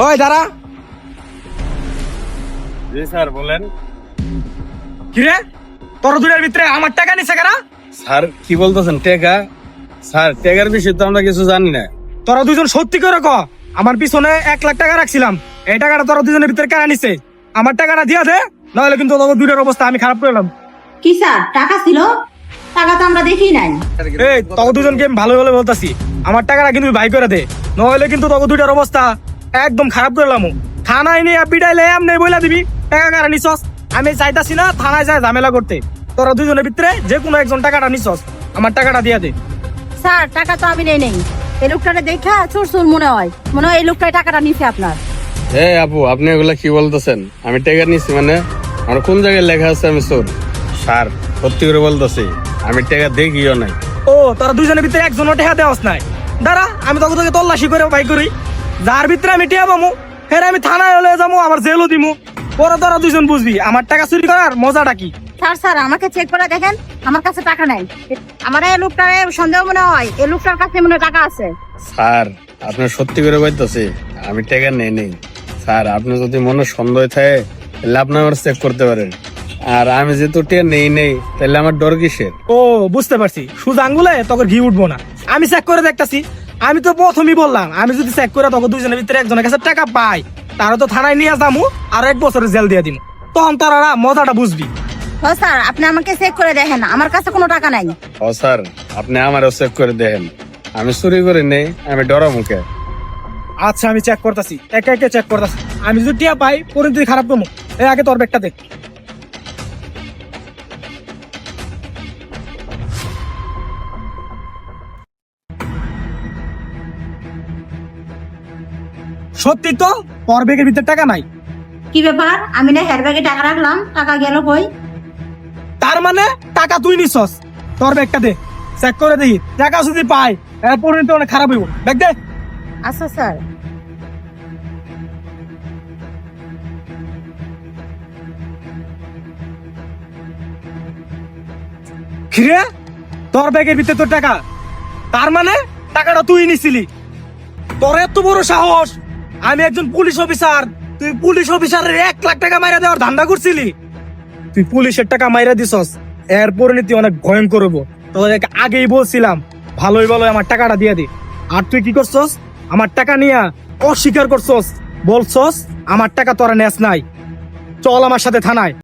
ওই দাঁড়া। জি স্যার বলেন। কিরে তোর দুইটার ভিতরে আমার টাকা নিছে কারা? স্যার কি বলতেছেন? টেকা? স্যার টেকার বিষয়ে তো আমরা কিছু জানি না। তোরা দুজন সত্যি করে ক, আমার পিছনে 1 লাখ টাকা রাখছিলাম, এই টাকাটা তোরা দুজনের ভিতরে কারা নিছে? আমার টাকাটা দিয়া দে, নাহলে কিন্তু তোদের দুইটার অবস্থা আমি খারাপ করলাম। কি স্যার টাকা ছিল? টাকা তো আমরা দেখি নাই। এই তোকে দুজনকে আমি ভালো ভালো বলতাছি, আমার টাকাটা কিন্তু ভাই করে দে, নইলে কিন্তু তোকে দুইটার অবস্থা একদম খারাপ করলাম। থানায় নিয়ে পিটাইলে এমনি বইলা দিবি টাকা কারা নিছস। আমি চাইতাছি না থানায় যায় ঝামেলা করতে, তোরা দুজনের ভিতরে যে কোনো একজন টাকাটা নিছস, আমার টাকাটা দিয়া দে। স্যার টাকা তো আমি নেই এই লোকটাকে দেখা চোর চোর মনে হয় এই লোকটাই টাকাটা নিছে আপনার। আপু আপনি এগুলা কি বলতেছেন? আমি টেকা নিছি মানে? আমার কোন জায়গায় লেখা আছে আমি চোর? স্যার সত্যি করে বলতেছি, আমি টেকা দেখিও নাই। ও তোরা দুজনের ভিতরে একজনও টেহা দেওয়াস নাই? দাঁড়া আমি তোকে তল্লাশি করে বাই করি, যার ভিতরে আমি টেহা পাবো ফের আমি থানায় হলে যাবো, আমার জেলও দিমু, পরে তোরা দুজন বুঝবি আমার টাকা চুরি করার মজাটা কি। স্যার স্যার আমাকে চেক করে দেখেন, আমার কাছে টাকা নাই। আমার এই লোকটার সন্দেহ মনে হয় এই লোকটার কাছে মনে হয় টাকা আছে। স্যার আপনি সত্যি করে বলতেছি আমি টেকা নেই। স্যার আপনি যদি মনে সন্দেহ থাকে তাহলে আপনি আমার চেক করতে পারেন, আর আমি যেহেতু টেকা নেই তাহলে আমার ডর কিসের? ও বুঝতে পারছি, সুদ আঙ্গুলে তোকে ঘি উঠবো না, আমি চেক করে দেখতাছি। আমি তো প্রথমেই বললাম আমি যদি চেক করে তোকে দুজনের ভিতরে একজনের কাছে টাকা পাই, তারা তো থানায় নিয়ে যাবো আর 1 বছরের জেল দিয়ে দিন, তখন তোরা মজাটা বুঝবি। ও স্যার আপনি আমাকে চেক করে দেখেন, আমার কাছে কোনো টাকা নাই। ও স্যার আপনি আমারও চেক করে দেখেন, আমি চুরি করে নেই, আমি ডরা মুখে। আচ্ছা আমি চেক করতেছি, একে একে চেক করতেছি, আমি যদি টিয়া পাই পরিণতি খারাপ করবো। এই আগে তোর ব্যাগটা দেখ। সত্যি তো তোর ব্যাগের ভিতরে টাকা নাই? কি ব্যাপার? আমি না হেয়ার ব্যাগে টাকা রাখলাম, টাকা গেল কই? তার মানে টাকা তুই নিছস? তোর ব্যাগটা দে, চেক করে দেখি, টাকা যদি পাই এর পরিণতি অনেক খারাপ হইব। ব্যাগ দে। আচ্ছা স্যার। খিরে তোর ব্যাগের ভিতরে তোর টাকা, তার মানে টাকাটা তুই নিছিলি? তোর এত বড় সাহস! আমি একজন পুলিশ অফিসার, তুই পুলিশ অফিসারের 1 লাখ টাকা মাইরা দেওয়ার ধান্দা করছিলি? তুই পুলিশের টাকা মাইরা দিছস, এর পরিণতি অনেক ভয়ঙ্কর হবো। তোদেরকে আগেই বলছিলাম ভালোই ভালো আমার টাকাটা দিয়ে দে, আর তুই কি করছস? আমার টাকা নিয়ে অস্বীকার করছস, বলছস আমার টাকা তোরা নেস নাই। চল আমার সাথে থানায়।